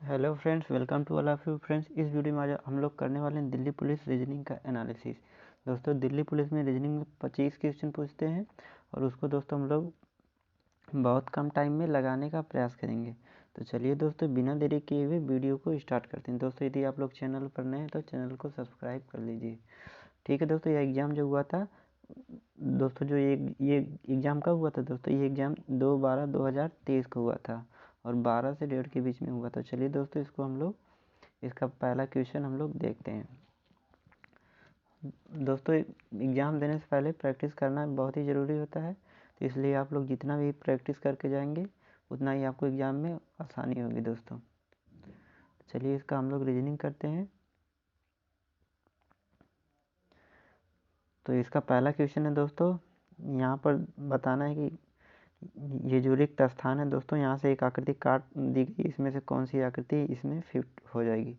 Hello friends, welcome to all of you friends. इस video में आज हम लोग करने वाले हैं दिल्ली पुलिस रीजनिंग का एनालिसिस। दोस्तों, दिल्ली पुलिस में रीजनिंग में 25 क्वेश्चन पूछते हैं और उसको दोस्तों हम लोग बहुत कम टाइम में लगाने का प्रयास करेंगे। तो चलिए दोस्तों, बिना देरी किए हुए वीडियो को स्टार्ट करते हैं। दोस्तों, यदि आप लोग चैनल पर नए हैं तो चैनल को सब्सक्राइब कर लीजिए। ठीक है दोस्तों, यह एग्ज़ाम जो हुआ था दोस्तों, जो ये एग्ज़ाम कब हुआ था दोस्तों? ये एग्ज़ाम 2/12/2023 को हुआ था और 12 से 1:30 के बीच में हुआ था। चलिए दोस्तों, इसको हम लोग इसका पहला क्वेश्चन हम लोग देखते हैं। दोस्तों, एग्ज़ाम देने से पहले प्रैक्टिस करना बहुत ही ज़रूरी होता है, तो इसलिए आप लोग जितना भी प्रैक्टिस करके जाएंगे उतना ही आपको एग्ज़ाम में आसानी होगी दोस्तों। चलिए इसका हम लोग रीजनिंग करते हैं। तो इसका पहला क्वेश्चन है दोस्तों, यहाँ पर बताना है कि ये जो रिक्त स्थान है दोस्तों, यहाँ से एक आकृति काट दी गई, इसमें से कौन सी आकृति इसमें फिट हो जाएगी।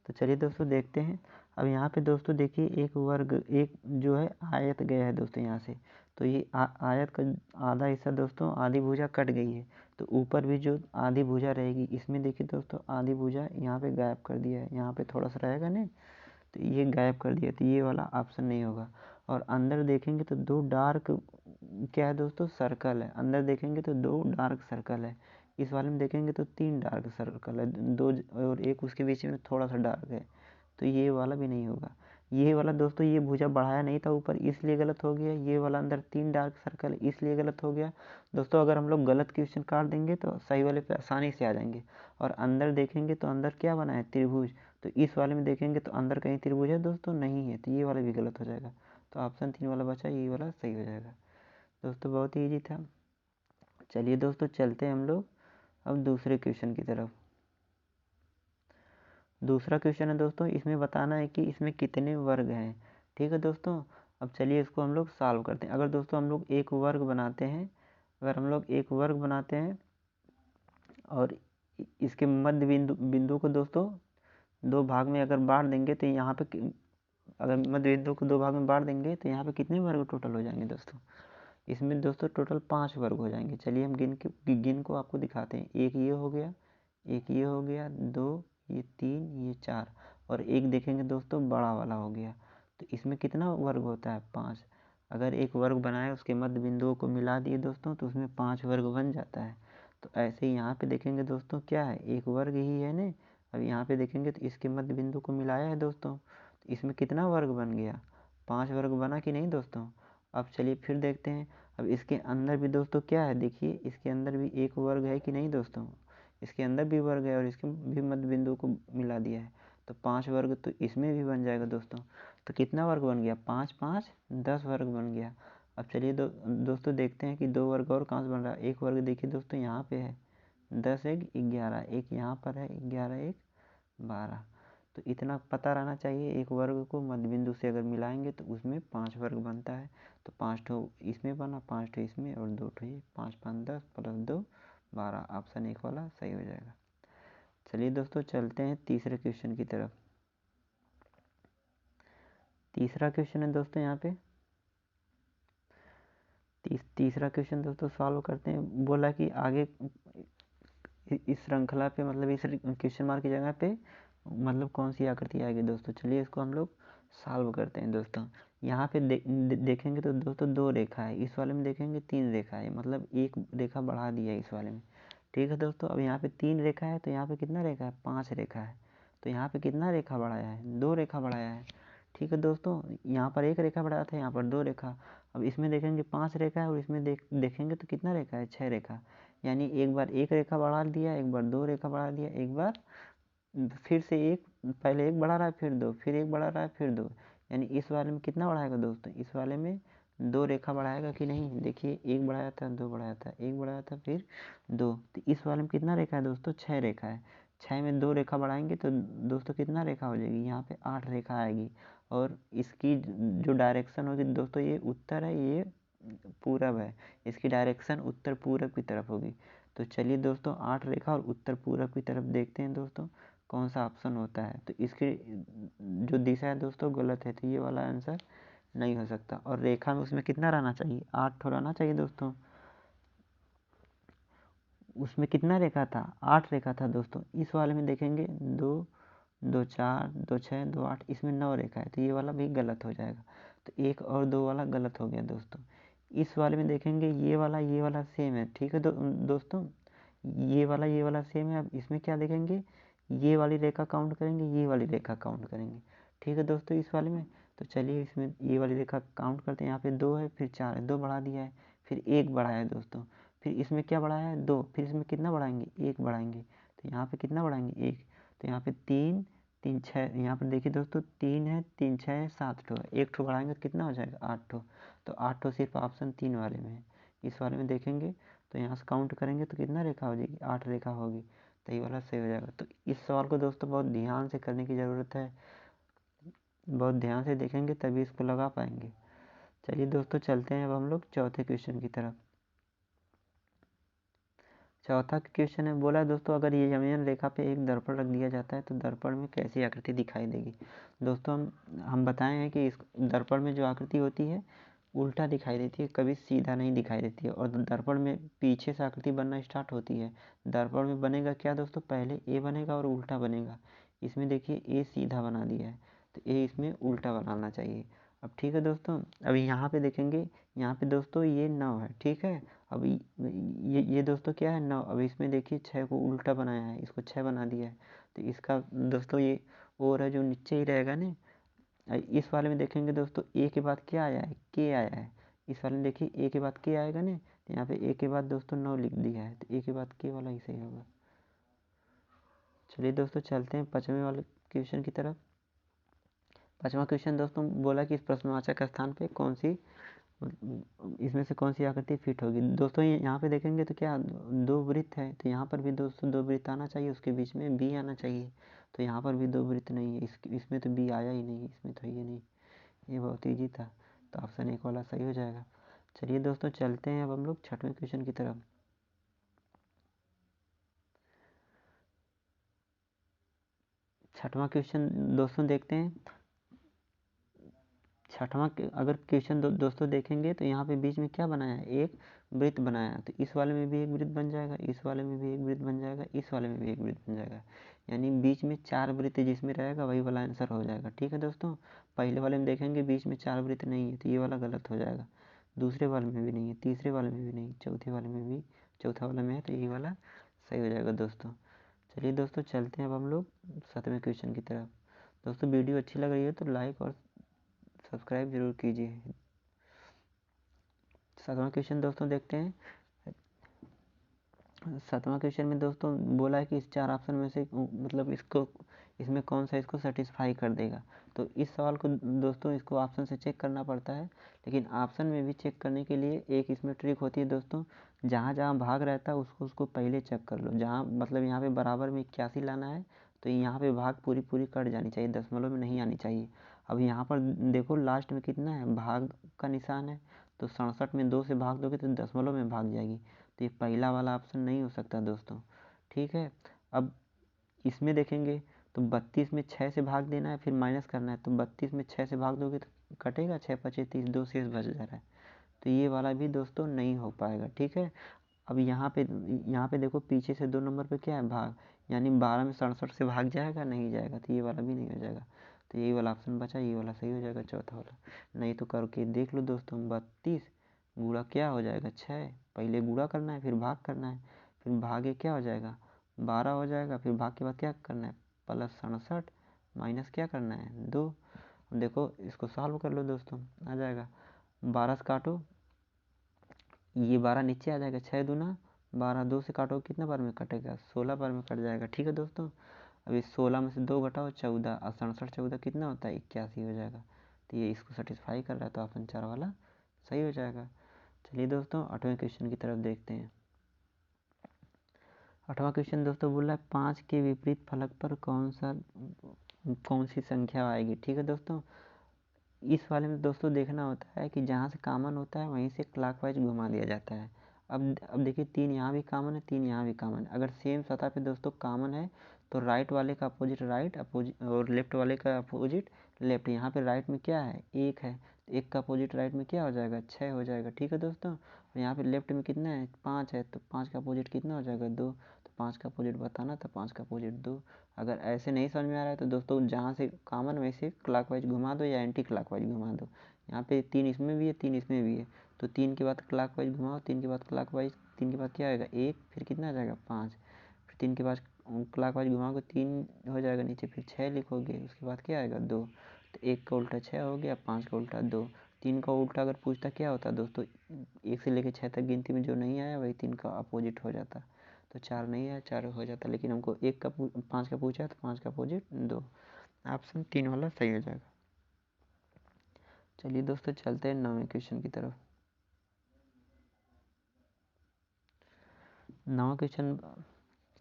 तो चलिए दोस्तों देखते हैं। अब यहाँ पे दोस्तों देखिए, एक वर्ग, एक जो है आयत गया है दोस्तों यहाँ से। तो ये आयत का आधा हिस्सा दोस्तों, आधी भुजा कट गई है, तो ऊपर भी जो आधी भुजा रहेगी, इसमें देखिए दोस्तों आधी भुजा यहाँ पे गायब कर दिया है। यहाँ पे थोड़ा सा रहेगा नहीं, तो ये गायब कर दिया, तो ये वाला ऑप्शन नहीं होगा। और अंदर देखेंगे तो दो डार्क क्या है दोस्तों, सर्कल है। अंदर देखेंगे तो दो डार्क सर्कल है। इस वाले में देखेंगे तो 3 डार्क सर्कल है, दो और एक उसके बीच में थोड़ा सा डार्क है, तो ये वाला भी नहीं होगा। ये वाला दोस्तों, ये भुजा बढ़ाया नहीं था ऊपर, इसलिए गलत हो गया। ये वाला अंदर 3 डार्क सर्कल इसलिए गलत हो गया दोस्तों। अगर हम लोग गलत क्वेश्चन काट देंगे तो सही वाले पे आसानी से आ जाएंगे। और अंदर देखेंगे तो अंदर क्या बना है, त्रिभुज। तो इस वाले में देखेंगे तो अंदर कहीं त्रिभुज है दोस्तों, नहीं है, तो ये वाला भी गलत हो जाएगा। तो ऑप्शन 3 वाला बचा, ये वाला सही हो जाएगा दोस्तों। बहुत ही ईजी था। चलिए दोस्तों, चलते हैं हम लोग अब दूसरे क्वेश्चन की तरफ। दूसरा क्वेश्चन है दोस्तों, इसमें बताना है कि इसमें कितने वर्ग हैं। ठीक है दोस्तों, अब चलिए इसको हम लोग सॉल्व करते हैं। अगर दोस्तों हम लोग एक वर्ग बनाते हैं, अगर हम लोग एक वर्ग बनाते हैं और इसके मध्य बिंदु को दोस्तों दो भाग में अगर बांट देंगे, तो यहाँ पे अगर मध्य बिंदु को दो भाग में बांट देंगे तो यहाँ पे कितने वर्ग टोटल हो जाएंगे दोस्तों? इसमें दोस्तों टोटल 5 वर्ग हो जाएंगे। चलिए हम गिन को आपको दिखाते हैं। एक ये हो गया, एक ये हो गया, 2, ये 3, ये 4, और एक देखेंगे दोस्तों बड़ा वाला हो गया। तो इसमें कितना वर्ग होता है? 5। अगर एक वर्ग बनाए, उसके मध्य बिंदुओं को मिला दिए दोस्तों, तो उसमें 5 वर्ग बन जाता है। तो ऐसे ही यहाँ पे देखेंगे दोस्तों, क्या है, एक वर्ग ही है ना। अब यहाँ पे देखेंगे तो इसके मध्य बिंदु को मिलाया है दोस्तों, तो इसमें कितना वर्ग बन गया? 5 वर्ग बना कि नहीं दोस्तों? अब चलिए फिर देखते हैं। अब इसके अंदर भी दोस्तों क्या है, देखिए इसके अंदर भी एक वर्ग है कि नहीं दोस्तों? इसके अंदर भी वर्ग है और इसके भी मध्य बिंदु को मिला दिया है, तो 5 वर्ग तो इसमें भी बन जाएगा दोस्तों। तो कितना वर्ग बन गया? 5 5 10 वर्ग बन गया। अब चलिए दोस्तों देखते हैं कि 2 वर्ग और कहाँ से बन रहा है। एक वर्ग देखिए दोस्तों यहाँ पे है, 10 1 11, एक यहाँ पर है 11 1 12। तो इतना पता रहना चाहिए, एक वर्ग को मध्य बिंदु से अगर मिलाएंगे तो उसमें 5 वर्ग बनता है। तो 5 ठो इसमें बना, 5 ठो इसमें और 2 ठो ये, 5 5 10 प्लस 2 12। ऑप्शन 1 वाला सही हो जाएगा। चलिए दोस्तों, चलते हैं तीसरे क्वेश्चन की तरफ। तीसरा क्वेश्चन है दोस्तों, यहाँ पे तीसरा क्वेश्चन दोस्तों सॉल्व करते हैं। बोला कि आगे इस श्रृंखला पे, मतलब इस क्वेश्चन मार्क की जगह पे मतलब कौन सी आकृति आएगी दोस्तों। चलिए इसको हम लोग सॉल्व करते हैं दोस्तों। यहाँ पे देखेंगे तो दोस्तों 2 रेखा है, इस वाले में देखेंगे 3 रेखा है, मतलब एक रेखा बढ़ा दिया है इस वाले में। ठीक है दोस्तों, अब यहाँ पे 3 रेखा है, तो यहाँ पे कितना रेखा है? 5 रेखा है। तो यहाँ पे कितना रेखा बढ़ाया है? 2 रेखा बढ़ाया है। ठीक है दोस्तों, यहाँ पर एक रेखा बढ़ाया था, यहाँ पर 2 रेखा। अब इसमें देखेंगे 5 रेखा है और इसमें देखेंगे तो कितना रेखा है? 6 रेखा। यानी एक बार एक रेखा बढ़ा दिया, एक बार 2 रेखा बढ़ा दिया, एक बार फिर से एक, पहले एक बढ़ा रहा है, फिर 2, फिर एक बढ़ा रहा है, फिर 2। यानी इस वाले में कितना बढ़ाएगा दोस्तों? इस वाले में 2 रेखा बढ़ाएगा कि नहीं? देखिए, एक बढ़ाया था, 2 बढ़ाया था, एक बढ़ाया था, फिर 2। तो इस वाले में कितना रेखा है दोस्तों? 6 रेखा है। 6 में 2 रेखा बढ़ाएंगे तो दोस्तों कितना रेखा हो जाएगी? यहाँ पे 8 रेखा आएगी। और इसकी जो डायरेक्शन होगी दोस्तों, ये उत्तर है, ये पूरब है, इसकी डायरेक्शन उत्तर पूरब की तरफ होगी। तो चलिए दोस्तों, 8 रेखा और उत्तर पूरब की तरफ देखते हैं दोस्तों कौन सा ऑप्शन होता है। तो इसकी जो दिशा है दोस्तों गलत है, तो ये वाला आंसर नहीं हो सकता। और रेखा में उसमें कितना रहना चाहिए? 8 ठो रहना चाहिए दोस्तों। उसमें कितना रेखा था, 8 रेखा था दोस्तों। इस वाले में देखेंगे 2 2 4 2 6 2 8, इसमें 9 रेखा है, तो ये वाला भी गलत हो जाएगा। तो 1 और 2 वाला गलत हो गया दोस्तों। इस वाले में देखेंगे ये वाला सेम है, ठीक है दोस्तों, ये वाला सेम है। अब इसमें क्या देखेंगे, ये वाली रेखा काउंट करेंगे, ये वाली रेखा काउंट करेंगे, ठीक है दोस्तों। इस वाले में तो चलिए इसमें ये वाली रेखा काउंट करते हैं। यहाँ पे 2 है, फिर 4 है, 2 बढ़ा दिया है, फिर 1 बढ़ाया है दोस्तों, फिर इसमें क्या बढ़ाया है 2, फिर इसमें कितना बढ़ाएंगे 1 बढ़ाएंगे, तो यहाँ पे कितना बढ़ाएंगे 1, तो यहाँ पे 3 3 6, यहाँ पर देखिए दोस्तों 3 है, 3 6 है, 7 ठो है, 1 ठो बढ़ाएंगे तो कितना हो जाएगा 8 ठो, तो 8 ठो सिर्फ ऑप्शन 3 वाले में है। इस वाले में देखेंगे तो यहाँ से काउंट करेंगे तो कितना रेखा हो जाएगी, 8 रेखा होगी, तो ये वाला सही हो जाएगा। तो इस सवाल को दोस्तों बहुत ध्यान से करने की ज़रूरत है, बहुत ध्यान से देखेंगे तभी इसको लगा पाएंगे। चलिए दोस्तों चलते हैं अब हम लोग चौथे क्वेश्चन की तरफ। चौथा क्वेश्चन है, बोला दोस्तों अगर ये यमन रेखा पे एक दर्पण रख दिया जाता है तो दर्पण में कैसी आकृति दिखाई देगी। दोस्तों हम बताए हैं कि इस दर्पण में जो आकृति होती है उल्टा दिखाई देती है, कभी सीधा नहीं दिखाई देती है, और दर्पण में पीछे से आकृति बनना स्टार्ट होती है। दर्पण में बनेगा क्या दोस्तों, पहले ए बनेगा और उल्टा बनेगा। इसमें देखिए ए सीधा बना दिया है, तो ए इसमें उल्टा बनाना चाहिए। अब ठीक है दोस्तों, अभी यहाँ पे देखेंगे, यहाँ पे दोस्तों ये 9 है, ठीक है। अब ये दोस्तों क्या है 9, अब इसमें देखिए 6 को उल्टा बनाया है, इसको 6 बना दिया है, तो इसका दोस्तों ये और है जो नीचे ही रहेगा ना। इस वाले में देखेंगे दोस्तों ए के बाद क्या आया है, के आया है। इस वाले में देखिए ए के बाद के आएगा ना, तो यहाँ पे ए के बाद दोस्तों 9 लिख दिया है, तो ए के बाद के वाला ही सही होगा। चलिए दोस्तों चलते हैं पाँचवें वाले क्वेश्चन की तरफ। पाँचवा क्वेश्चन दोस्तों बोला कि इस प्रश्नवाचक स्थान पे कौन सी, इसमें से कौन सी आकृति फिट होगी। दोस्तों यहाँ पे देखेंगे तो क्या 2 वृत्त है, तो यहाँ पर भी दोस्तों 2 वृत्त आना चाहिए, उसके बीच में बी आना चाहिए, तो यहाँ पर भी 2 वृत्त नहीं है, इसमें तो बी आया ही नहीं, इसमें तो ये नहीं, ये बहुत ईजी था, तो ऑप्शन 1 वाला सही हो जाएगा। चलिए दोस्तों चलते हैं अब हम लोग छठवें क्वेश्चन की तरफ। छठवां क्वेश्चन दोस्तों देखते हैं। छठवां अगर क्वेश्चन दोस्तों देखेंगे तो यहाँ पे बीच में क्या बनाया है, एक वृत्त बनाया है, तो इस वाले में भी एक वृत्त बन जाएगा, इस वाले में भी एक वृत्त बन जाएगा, इस वाले में भी एक वृत्त बन जाएगा, यानी बीच में 4 वृत्त जिसमें रहेगा वही वाला आंसर हो जाएगा, ठीक है दोस्तों। पहले वाले में देखेंगे बीच में 4 वृत्त नहीं है, तो ये वाला गलत हो जाएगा। दूसरे वाले में भी नहीं है, तीसरे वाले में भी नहीं, चौथे वाले में भी, चौथा वाला में है, तो ये वाला सही हो जाएगा दोस्तों। चलिए दोस्तों चलते हैं अब हम लोग 7वें क्वेश्चन की तरफ। दोस्तों वीडियो अच्छी लग रही है तो लाइक और सब्सक्राइब जरूर कीजिए। 7वां क्वेश्चन दोस्तों देखते हैं। 7वां क्वेश्चन में दोस्तों बोला है कि इस 4 ऑप्शन में से मतलब इसमें कौन सा इसको सेटिस्फाई कर देगा। तो इस सवाल को दोस्तों इसको ऑप्शन से चेक करना पड़ता है, लेकिन ऑप्शन में भी चेक करने के लिए एक इसमें ट्रिक होती है दोस्तों, जहाँ जहाँ भाग रहता है उसको पहले चेक कर लो। जहाँ मतलब यहाँ पे बराबर में 81 लाना है, तो यहाँ पे भाग पूरी कट जानी चाहिए, दशमलव में नहीं आनी चाहिए। अब यहाँ पर देखो लास्ट में कितना है, भाग का निशान है, तो 67 में 2 से भाग दोगे तो दशमलव में भाग जाएगी, तो ये पहला वाला ऑप्शन नहीं हो सकता दोस्तों, ठीक है। अब इसमें देखेंगे तो 32 में 6 से भाग देना है, फिर माइनस करना है, तो 32 में 6 से भाग दोगे तो कटेगा, 6 पचे 30, 2 शेष बच जा रहा है, तो ये वाला भी दोस्तों नहीं हो पाएगा, ठीक है। अब यहाँ पे देखो पीछे से 2 नंबर पे क्या है भाग, यानी 12 में 67 से भाग जाएगा, नहीं जाएगा, तो ये वाला भी नहीं हो जाएगा, तो यही वाला ऑप्शन बचा, ये वाला सही हो जाएगा चौथा वाला। नहीं तो करके देख लो दोस्तों, 32 गुणा क्या हो जाएगा 6, पहले गुणा करना है फिर भाग करना है, फिर भागे क्या हो जाएगा 12 हो जाएगा, फिर भाग के बाद क्या करना है प्लस 67 माइनस क्या करना है 2। देखो इसको सॉल्व कर लो दोस्तों, आ जाएगा 12 से काटो, ये 12 नीचे आ जाएगा, 6 दूना 12, 2 से काटो कितना बार में कटेगा 16 बार में कट जाएगा, ठीक है दोस्तों। अभी 16 में से 2 घटाओ 14, और 67 14 कितना होता है 81 हो जाएगा, तो ये इसको सेटिस्फाई कर रहा है, तो ऑप्शन 4 वाला सही हो जाएगा। चलिए दोस्तों 8वें क्वेश्चन की तरफ देखते हैं। 8वां क्वेश्चन दोस्तों बोल रहा है 5 के विपरीत फलक पर कौन सी संख्या आएगी, ठीक है दोस्तों। इस वाले में दोस्तों देखना होता है कि जहाँ से कॉमन होता है वहीं से क्लॉकवाइज घुमा दिया जाता है। अब देखिए 3 यहाँ भी कॉमन है, 3 यहाँ भी कॉमन है, अगर सेम सतह पे दोस्तों कॉमन है तो राइट वाले का अपोजिट राइट, अपोजिट और लेफ्ट वाले का अपोजिट लेफ्ट। यहाँ पे राइट में क्या है 1 है, तो 1 का अपोजिट राइट में क्या हो जाएगा 6 हो जाएगा, ठीक है दोस्तों। तो यहाँ पे लेफ्ट में कितना है 5 है, तो 5 का अपोजिट कितना हो जाएगा 2। तो 5 का अपोजिट बताना था, 5 का अपोजिट 2। अगर ऐसे नहीं समझ में आ रहा है तो दोस्तों जहाँ से कॉमन वैसे क्लॉकवाइज घुमा दो या एंटी क्लॉकवाइज घुमा दो। यहाँ पे 3 इसमें भी है, 3 इसमें भी है, तो 3 के बाद क्लॉकवाइज घुमाओ, 3 के बाद क्लॉकवाइज, 3 के बाद क्या आएगा 1, फिर कितना आ जाएगा 5, फिर 3 के बाद क्लॉकवाइज घुमाओगे 3 हो जाएगा नीचे, फिर 6 लिखोगे, उसके बाद क्या आएगा 2। तो 1 का उल्टा 6 हो गया, 5 का उल्टा 2। 3 का उल्टा अगर पूछता क्या होता दोस्तों, 1 से लेकर 6 तक गिनती में जो नहीं आया वही 3 का अपोजिट हो जाता। तो 4 नहीं आया, 4 हो जाता, लेकिन हमको 5 का पूछा तो 5 का अपोजिट 2। ऑप्शन 3 वाला सही हो जाएगा। चलिए दोस्तों चलते हैं 9वें क्वेश्चन की तरफ। 9वां क्वेश्चन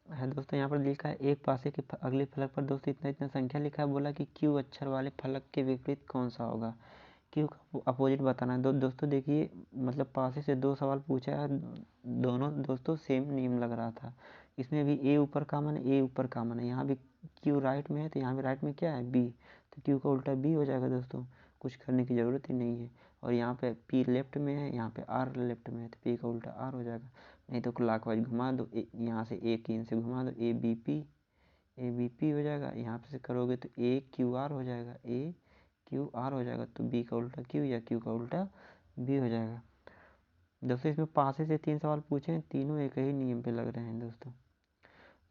है दोस्तों, यहाँ पर लिखा है एक पासे के अगले फलक पर दोस्तों इतना इतना संख्या लिखा है, बोला कि क्यू अक्षर वाले फलक के विपरीत कौन सा होगा। क्यू का अपोजिट बताना है। दोस्तों देखिए, मतलब पासे से 2 सवाल पूछा है, दोनों दोस्तों सेम नेम लग रहा था। इसमें भी ए ऊपर कॉमन है, ए ऊपर कॉमन है, यहाँ भी क्यू राइट में है तो यहाँ भी राइट में क्या है बी, तो क्यू का उल्टा बी हो जाएगा दोस्तों, कुछ करने की ज़रूरत ही नहीं है। और यहाँ पे पी लेफ्ट में है, यहाँ पे आर लेफ्ट में है, तो पी का उल्टा आर हो जाएगा। नहीं तो क्लॉकवाइज घुमा दो, यहाँ से ए की से घुमा दो, ए बी पी हो जाएगा। यहाँ पे से करोगे तो ए क्यू आर हो जाएगा, ए क्यू आर हो जाएगा, तो बी का उल्टा क्यू या क्यू का उल्टा बी हो जाएगा। दोस्तों इसमें पासे से 3 सवाल पूछे हैं, तीनों एक ही नियम पे लग रहे हैं दोस्तों।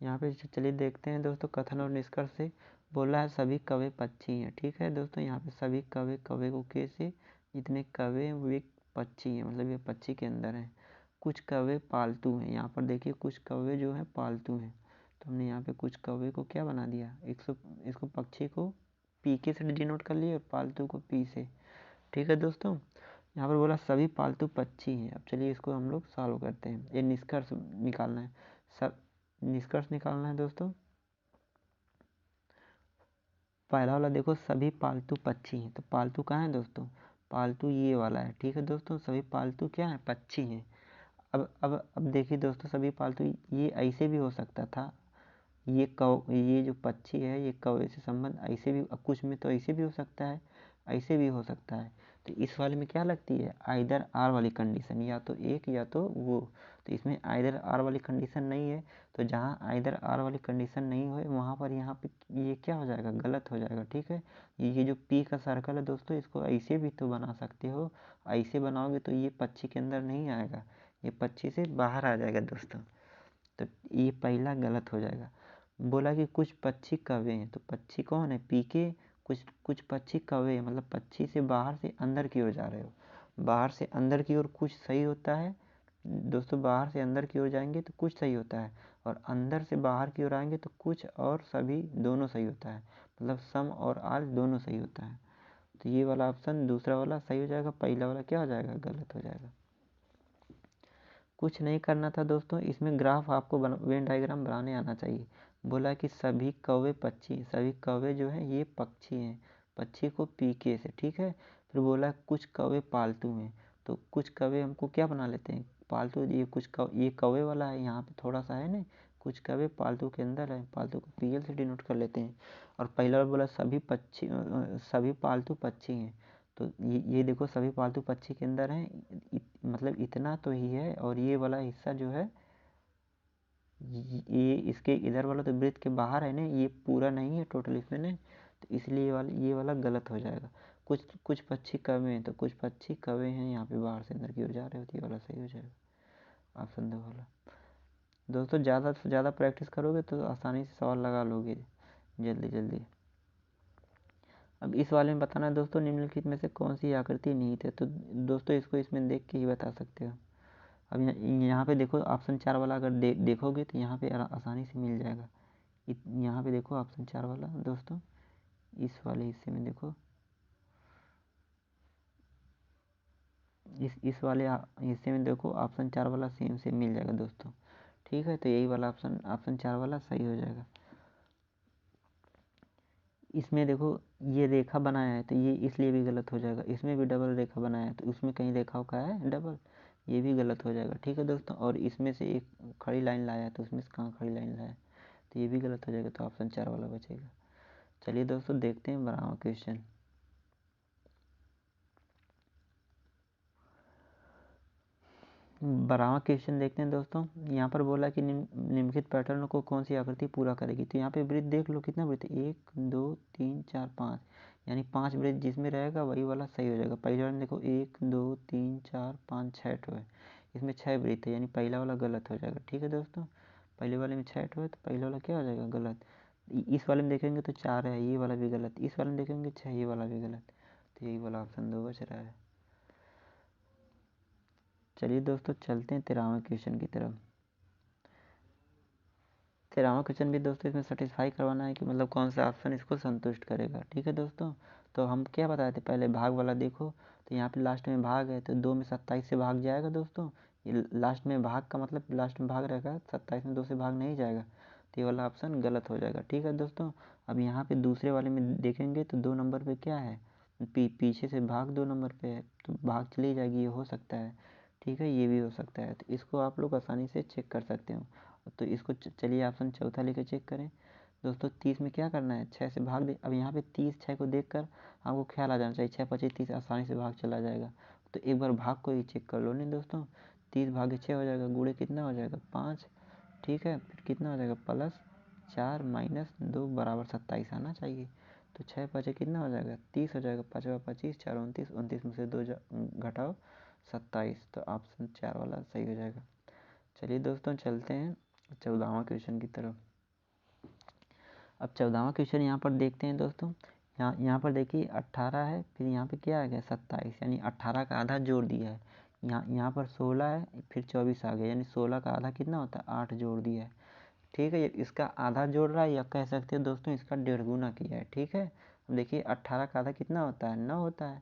यहाँ पे चलिए देखते हैं दोस्तों, कथन और निष्कर्ष से बोला है सभी कौवे पक्षी हैं। ठीक है दोस्तों, यहाँ पे सभी कौवे, कौवे को के से जितने कौवे वे पक्षी हैं, मतलब ये पक्षी के अंदर हैं। कुछ कौवे पालतू हैं, यहाँ पर देखिए कुछ कौवे जो हैं पालतू हैं, तो हमने यहाँ पे कुछ कौवे को क्या बना दिया, इसको पक्षी को पी के से डिनोट कर लिए और पालतू को पी से। ठीक है दोस्तों, यहाँ पर बोला सभी पालतू पक्षी हैं। अब चलिए इसको हम लोग सॉल्व करते हैं, ये निष्कर्ष निकालना है, सब निष्कर्ष निकालना है दोस्तों। पहला वाला देखो सभी पालतू पक्षी हैं, तो पालतू कहाँ है दोस्तों, पालतू ये वाला है। ठीक है दोस्तों, सभी पालतू क्या है पक्षी हैं। अब देखिए दोस्तों, सभी पालतू ये ऐसे भी हो सकता था, ये जो पक्षी है ये कौवे से संबंध ऐसे भी, कुछ में तो ऐसे भी हो सकता है, ऐसे भी हो सकता है। तो इस वाले में क्या लगती है आइदर आर वाली कंडीशन, या तो एक या तो वो। तो इसमें आइदर आर वाली कंडीशन नहीं है, तो जहाँ आइदर आर वाली कंडीशन नहीं हो वहाँ पर यहाँ पे ये क्या हो जाएगा गलत हो जाएगा। ठीक है, ये जो पी का सर्कल है दोस्तों, इसको ऐसे भी तो बना सकते हो, ऐसे बनाओगे तो ये पक्षी के अंदर नहीं आएगा, ये पक्षी से बाहर आ जाएगा दोस्तों, तो ये पहला गलत हो जाएगा। बोला कि कुछ पक्षी कौवे हैं, तो पक्षी कौन है पी के, कुछ पक्षी कौवे हैं, मतलब पक्षी से बाहर से अंदर की ओर जा रहे हो, बाहर से अंदर की ओर कुछ सही होता है दोस्तों, बाहर से अंदर की ओर जाएंगे तो कुछ सही होता है, और अंदर से बाहर की ओर आएंगे तो कुछ और सभी दोनों सही होता है, मतलब सम और आल दोनों सही होता है। तो ये वाला ऑप्शन दूसरा वाला सही हो जाएगा, पहला वाला क्या हो जाएगा गलत हो जाएगा। कुछ नहीं करना था दोस्तों, इसमें ग्राफ आपको वेन डायग्राम बनाने आना चाहिए। बोला कि सभी कौवे पक्षी, सभी कौवे जो हैं ये पक्षी हैं, पक्षी को पीके से। ठीक है, फिर बोला कुछ कौवे पालतू हैं, तो कुछ कौवे हमको क्या बना लेते हैं पालतू, ये कौवे वाला है, यहाँ पे थोड़ा सा है ना, कुछ कौवे पालतू के अंदर है, पालतू को पीएल से डिनोट कर लेते हैं। और पहला बोला सभी पालतू पक्षी हैं, तो ये देखो सभी पालतू पक्षी के अंदर हैं, मतलब इतना तो ही है, और ये वाला हिस्सा जो है ये इसके इधर वाला तो वृत्त के बाहर है ना, ये पूरा नहीं है टोटल इसमें ने, तो इसलिए ये वाला गलत हो जाएगा। कुछ पक्षी कौवे हैं, तो कुछ पक्षी कौवे हैं यहाँ पे बाहर से अंदर की ओर जा रहे होते, ये वाला सही हो जाएगा ऑप्शन 2 वाला। दोस्तों ज़्यादा से ज़्यादा प्रैक्टिस करोगे तो आसानी से सवाल लगा लोगे जल्दी जल्दी। अब इस वाले में बताना है दोस्तों निम्नलिखित में से कौन सी आकृति निहित है, तो दोस्तों इसको इसमें देख के ही बता सकते हो। अब यहाँ पे देखो ऑप्शन 4 वाला अगर देखोगे तो यहाँ पे आसानी से मिल जाएगा। यहाँ पे देखो ऑप्शन 4 वाला दोस्तों, इस वाले हिस्से में देखो, इस वाले हिस्से में देखो ऑप्शन 4 वाला सेम से मिल जाएगा दोस्तों। ठीक है, तो यही वाला ऑप्शन 4 वाला सही हो जाएगा। इसमें देखो ये रेखा बनाया है तो ये इसलिए भी गलत हो जाएगा, इसमें भी डबल रेखा बनाया है तो उसमें कहीं रेखाओं का है डबल, ये भी गलत हो जाएगा। ठीक है दोस्तों, और इसमें से एक खड़ी लाइन लाया है तो उसमें से कहाँ खड़ी लाइन लाया है, तो ये भी गलत हो जाएगा, तो ऑप्शन 4 वाला बचेगा। चलिए दोस्तों देखते हैं 12वां क्वेश्चन। 12वां क्वेश्चन देखते हैं दोस्तों। यहाँ पर बोला कि निम्नलिखित पैटर्न को कौन सी आकृति पूरा करेगी। तो यहाँ पे वृत्त देख लो कितना वृत्त, 1 2 3 4 5, यानी 5 वृत्त जिसमें रहेगा वही वाला सही हो जाएगा। पहले वाले में देखो 1 2 3 4 5 6 ठो है, इसमें 6 वृत्त है, यानी पहला वाला गलत हो जाएगा। ठीक है दोस्तों, पहले वाले में 6 ठो है तो पहले वाला क्या हो जाएगा, गलत। इस वाले में देखेंगे तो 4 है, ये वाला भी गलत। इस वाले में देखेंगे 6, ये वाला भी गलत। तो यही वाला ऑप्शन 2 बच रहा है। चलिए दोस्तों चलते हैं 13वें क्वेश्चन की तरफ। 13वां क्वेश्चन भी दोस्तों इसमें सेटिस्फाई करवाना है कि मतलब कौन सा ऑप्शन इसको संतुष्ट करेगा। ठीक है दोस्तों, तो हम क्या बताए थे पहले, भाग वाला देखो। तो यहाँ पे लास्ट में भाग है तो 2 में 27 से भाग जाएगा दोस्तों। ये लास्ट में भाग का मतलब लास्ट में भाग रहेगा, 27 में 2 से भाग नहीं जाएगा, तो ये वाला ऑप्शन गलत हो जाएगा। ठीक है दोस्तों, अब यहाँ पे दूसरे वाले में देखेंगे तो 2 नंबर पे क्या है, पीछे से भाग 2 नंबर पे है तो भाग चली जाएगी, ये हो सकता है। ठीक है, ये भी हो सकता है, तो इसको आप लोग आसानी से चेक कर सकते हो। तो इसको चलिए ऑप्शन चौथा लेकर चेक करें दोस्तों। 30 में क्या करना है, 6 से भाग दे। अब यहाँ पे 30 6 को देखकर आपको ख्याल आ जाना चाहिए 6 25 30 आसानी से भाग चला जाएगा। तो एक बार भाग को ही चेक कर लो। नहीं दोस्तों, 30 भागे 6 हो जाएगा, गुणे कितना हो जाएगा 5। ठीक है, फिर कितना हो जाएगा +4 -2 बराबर 27 आना चाहिए। तो 6 5 कितना हो जाएगा 30 हो जाएगा, 5 25 4 29, 29 में से 2 घटाओ 27, तो ऑप्शन 4 वाला सही हो जाएगा। चलिए दोस्तों चलते हैं 14वां क्वेश्चन की तरफ। अब 14वां क्वेश्चन यहाँ पर देखते हैं दोस्तों। यहाँ पर देखिए 18 है, फिर यहाँ पे क्या आ गया 27, यानी 18 का आधा जोड़ दिया है। यहाँ पर 16 है, फिर 24 आ गया, यानी 16 का आधा कितना होता है 8 जोड़ दिया है। ठीक है, इसका आधा जोड़ रहा है या कह सकते हैं दोस्तों इसका 1.5 गुना किया है। ठीक है, अब देखिए 18 का आधा कितना होता है 9 होता है,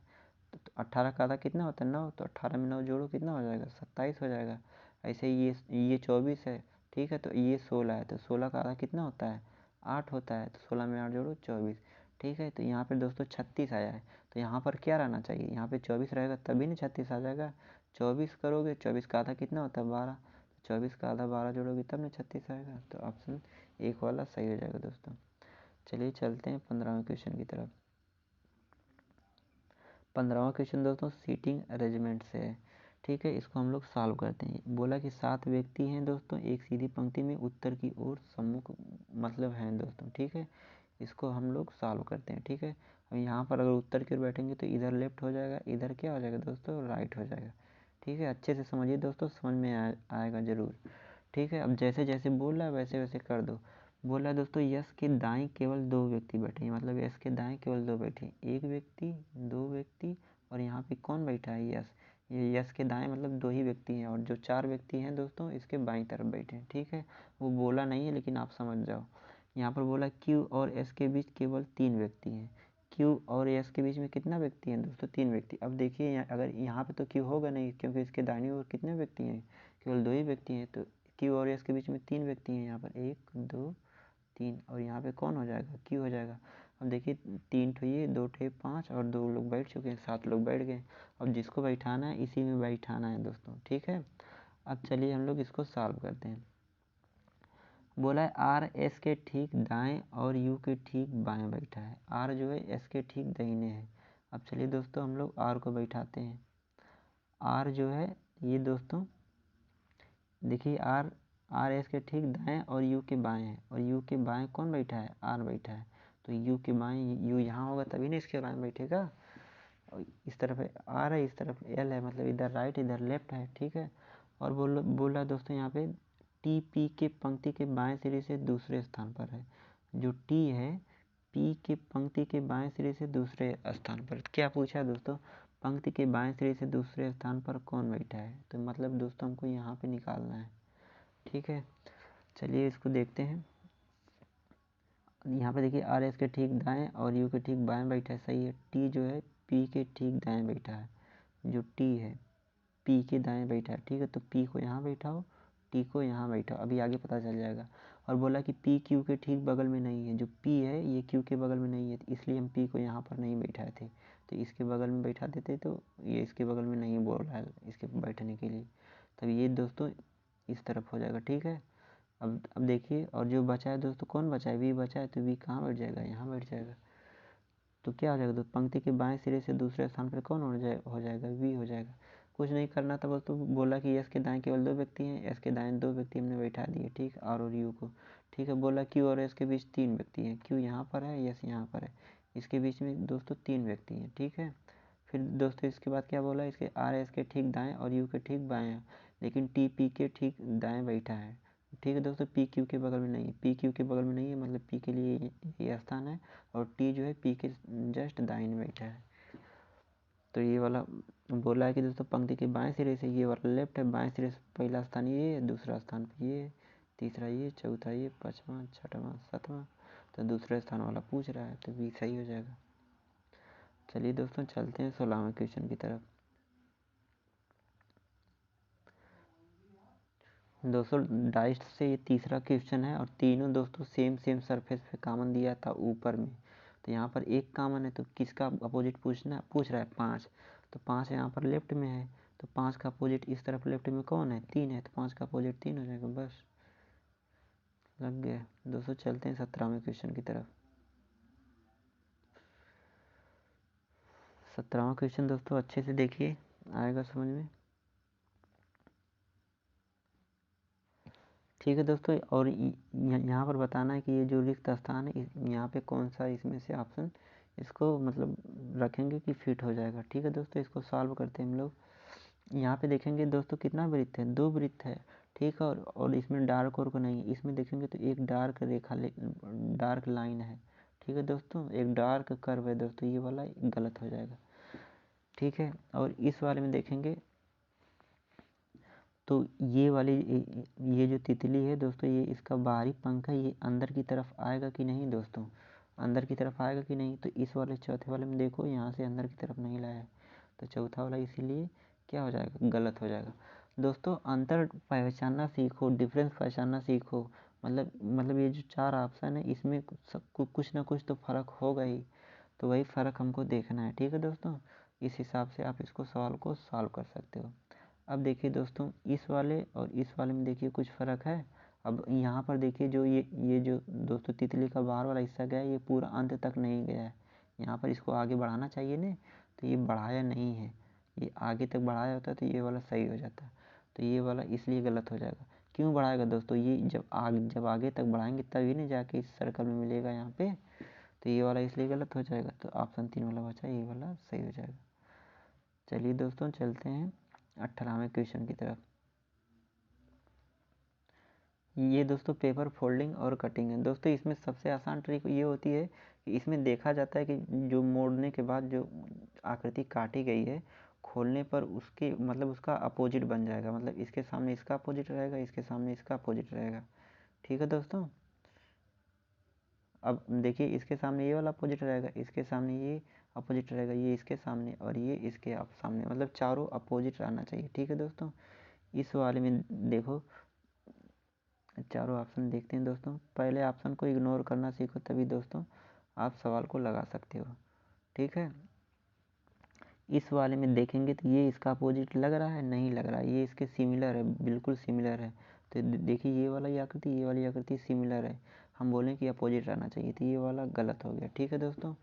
तो 18 का आधा कितना होता है 9, तो 18 में 9 जोड़ो कितना हो जाएगा 27 हो जाएगा। ऐसे ही ये 24 है। ठीक है, तो ये 16 है, तो 16 का आधा कितना होता है 8 होता है, तो 16 में 8 जोड़ो 24। ठीक है, तो यहाँ पर दोस्तों 36 आया है, तो यहाँ पर क्या रहना चाहिए, यहाँ पे 24 रहेगा तभी ना 36 आ जाएगा। 24 करोगे, 24 का आधा कितना होता है 12, 24 का आधा 12 जोड़ोगे तब ना 36 आएगा, तो ऑप्शन 1 वाला सही हो जाएगा दोस्तों। चलिए चलते हैं 15वें क्वेश्चन की तरफ। 15वां क्वेश्चन दोस्तों सीटिंग अरेंजमेंट से है। ठीक है, इसको हम लोग सॉल्व करते हैं। बोला कि 7 व्यक्ति हैं दोस्तों, एक सीधी पंक्ति में उत्तर की ओर सम्मुख मतलब हैं दोस्तों। ठीक है, इसको हम लोग सॉल्व करते हैं। ठीक है, अब यहाँ पर अगर उत्तर की ओर बैठेंगे तो इधर लेफ्ट हो जाएगा, इधर क्या हो जाएगा दोस्तों राइट हो जाएगा। ठीक है, अच्छे से समझिए दोस्तों, समझ में आएगा ज़रूर। ठीक है, अब जैसे जैसे बोल रहा है वैसे वैसे कर दो। बोल रहा है दोस्तों यश के दाएं केवल 2 व्यक्ति बैठे हैं, मतलब यश के दाएं केवल 2 बैठे हैं, 1 व्यक्ति 2 व्यक्ति, और यहाँ पे कौन बैठा है यश। ये यश के दाएं मतलब 2 ही व्यक्ति हैं, और जो 4 व्यक्ति हैं दोस्तों इसके बाईं तरफ बैठे हैं। ठीक है, वो बोला नहीं है लेकिन आप समझ जाओ। यहाँ पर बोला क्यू और एस के बीच केवल 3 व्यक्ति हैं। क्यू और एस के बीच में कितना व्यक्ति हैं दोस्तों 3 व्यक्ति। अब देखिए अगर यहाँ पे तो क्यू होगा नहीं, क्योंकि इसके दाहिनी ओर कितने व्यक्ति हैं, केवल 2 ही व्यक्ति हैं। तो क्यू और एस के बीच में 3 व्यक्ति हैं, यहाँ पर 1 2 3, और यहाँ पे कौन हो जाएगा क्यू हो जाएगा। अब देखिए 3 ठो ये 2 ठो 5 और 2 लोग बैठ चुके हैं, 7 लोग बैठ गए। अब जिसको बैठाना है इसी में बैठाना है दोस्तों। ठीक है, अब चलिए हम लोग इसको सॉल्व करते हैं। बोला है आर एस के ठीक दाएं और यू के ठीक बाएं बैठा है। आर जो है एस के ठीक दाहिने है। अब चलिए दोस्तों हम लोग आर को बैठाते हैं। आर जो है ये दोस्तों देखिए आर एस के ठीक दाएं और यू के बाएं है, और यू के बाएं कौन बैठा है आर बैठा है। तो यू के बाएं यू यहाँ होगा तभी ना इसके बाएं बैठेगा। और इस तरफ आर है, इस तरफ एल है, मतलब इधर राइट इधर लेफ्ट है। ठीक है, और बोल रहा है दोस्तों यहाँ पे टी पी के पंक्ति के बाएं सिरे से दूसरे स्थान पर है। जो टी है पी के पंक्ति के बाएं सिरे से दूसरे स्थान पर। क्या पूछा है दोस्तों, पंक्ति के बाएं सिरे से दूसरे स्थान पर कौन बैठा है, तो मतलब दोस्तों हमको यहाँ पे निकालना है। ठीक है, चलिए इसको देखते हैं। यहाँ पे देखिए आर एस के ठीक दाएं और यू के ठीक बाएं बैठा है, सही है। टी जो है पी के ठीक दाएं बैठा है, जो टी है पी के दाएं बैठा है। ठीक है, तो पी को यहाँ बैठाओ, टी को यहाँ बैठाओ, अभी आगे पता चल जाएगा। और बोला कि पी क्यू के ठीक बगल में नहीं है, जो पी है ये क्यू के बगल में नहीं है, इसलिए हम पी को यहाँ पर नहीं बैठाए थे। तो इसके बगल में बैठा देते तो ये इसके बगल में नहीं बोल रहा है इसके बैठने के लिए, तब ये दोस्तों इस तरफ हो जाएगा। ठीक है, अब देखिए, और जो बचा है दोस्तों कौन बचा है वी बचा है, तो वी कहाँ बैठ जाएगा यहाँ बैठ जाएगा। तो क्या हो जाएगा, तो पंक्ति के बाएं सिरे से दूसरे स्थान पर कौन हो जाएगा वी हो जाएगा। कुछ नहीं करना था दोस्तों, बोला कि यस के दाएं केवल 2 व्यक्ति हैं, एस के दाएं 2 व्यक्ति हमने बैठा दिए, ठीक, आर और यू को। ठीक है, बोला क्यू और एस के बीच 3 व्यक्ति हैं, क्यू यहाँ पर है, यस यहाँ पर है, इसके बीच में दोस्तों 3 व्यक्ति हैं। ठीक है, फिर दोस्तों इसके बाद क्या बोला, इसके आर एस के ठीक दाएं और यू के ठीक बाएं हैं, लेकिन टी पी के ठीक दाएं बैठा है। ठीक है दोस्तों, पी क्यू के बगल में नहीं है, पी क्यू के बगल में नहीं है, मतलब पी के लिए ये स्थान है, और टी जो है पी के जस्ट दाईं बैठा है। तो ये वाला बोला है कि दोस्तों पंक्ति के बाएं सिरे से ये वाला लेफ्ट है, बाएं सिरे से पहला स्थान ये है, दूसरा स्थान ये, तीसरा ये, चौथा ये, पाँचवा, छठवां, सातवां। तो दूसरे स्थान वाला पूछ रहा है, तो बी सही हो जाएगा। चलिए दोस्तों चलते हैं 16वें क्वेश्चन की तरफ। दोस्तों डाइस से ये तीसरा क्वेश्चन है, और तीनों दोस्तों सेम सरफेस पे कॉमन दिया था ऊपर में। तो यहाँ पर एक कॉमन है, तो किसका अपोजिट पूछ रहा है 5। तो 5 यहाँ पर लेफ्ट में है, तो 5 का अपोजिट इस तरफ लेफ्ट में कौन है, 3 है, तो 5 का अपोजिट 3 हो जाएगा। बस लग गया। दोस्तों चलते हैं 17वें क्वेश्चन की तरफ। 17वां क्वेश्चन दोस्तों अच्छे से देखिए, आएगा समझ में। ठीक है दोस्तों, और यहाँ पर बताना है कि ये जो रिक्त स्थान है यहाँ पे कौन सा इसमें से ऑप्शन इसको मतलब रखेंगे कि फिट हो जाएगा। ठीक है दोस्तों, इसको सॉल्व करते हैं हम लोग। यहाँ पे देखेंगे दोस्तों कितना वृत्त है, 2 वृत्त है। ठीक है, और इसमें डार्क और को नहीं, इसमें देखेंगे तो एक डार्क रेखा डार्क लाइन है। ठीक है दोस्तों, एक डार्क कर्व है दोस्तों, ये वाला गलत हो जाएगा। ठीक है, और इस वाले में देखेंगे तो ये वाली ये जो तितली है दोस्तों, ये इसका बाहरी पंख है, ये अंदर की तरफ आएगा कि नहीं दोस्तों, अंदर की तरफ आएगा कि नहीं। तो इस वाले चौथे वाले में देखो, यहाँ से अंदर की तरफ नहीं लाया है, तो चौथा वाला इसीलिए क्या हो जाएगा, गलत हो जाएगा। दोस्तों अंतर पहचानना सीखो, डिफरेंस पहचानना सीखो। मतलब ये जो 4 ऑप्शन है इसमें कुछ ना कुछ तो फ़र्क होगा ही, तो वही फ़र्क हमको देखना है। ठीक है दोस्तों, इस हिसाब से आप इसको सवाल को सॉल्व कर सकते हो। अब देखिए दोस्तों, इस वाले और इस वाले में देखिए कुछ फ़र्क है। अब यहाँ पर देखिए जो ये जो दोस्तों तितली का बाहर वाला हिस्सा गया है, ये पूरा अंत तक नहीं गया है। यहाँ पर इसको आगे बढ़ाना चाहिए ना, तो ये बढ़ाया नहीं है, ये आगे तक बढ़ाया होता तो ये वाला सही हो जाता। तो ये वाला इसलिए गलत हो जाएगा। क्यों बढ़ाएगा दोस्तों, ये जब आगे तक बढ़ाएंगे तभी नहीं जाके इस सर्कल में मिलेगा यहाँ पे, तो ये वाला इसलिए गलत हो जाएगा। तो ऑप्शन 3 वाला बचा, ये वाला सही हो जाएगा। चलिए दोस्तों चलते हैं 18वें क्वेश्चन की तरफ। ये दोस्तों पेपर फोल्डिंग और कटिंग है दोस्तों। इसमें सबसे आसान ट्रिक ये होती है कि इसमें देखा जाता है कि जो मोड़ने के बाद जो आकृति काटी गई है, खोलने पर उसके मतलब उसका अपोजिट बन जाएगा, मतलब इसके सामने इसका अपोजिट रहेगा, इसके सामने इसका अपोजिट रहेगा। ठीक है दोस्तों, अब देखिए इसके सामने ये वाला अपोजिट रहेगा, इसके सामने ये अपोजिट रहेगा, ये इसके सामने और ये इसके सामने, मतलब चारों अपोजिट रहना चाहिए। ठीक है दोस्तों, इस वाले में देखो चारों ऑप्शन देखते हैं दोस्तों। पहले ऑप्शन को इग्नोर करना सीखो, तभी दोस्तों आप सवाल को लगा सकते हो। ठीक है, इस वाले में देखेंगे तो ये इसका अपोजिट लग रहा है, नहीं लग रहा है, ये इसके सिमिलर है, बिल्कुल सिमिलर है। तो देखिए ये वाला आकृति, ये वाली आकृति सिमिलर है, हम बोलें कि अपोजिट रहना चाहिए, तो ये वाला गलत हो गया। ठीक है दोस्तों,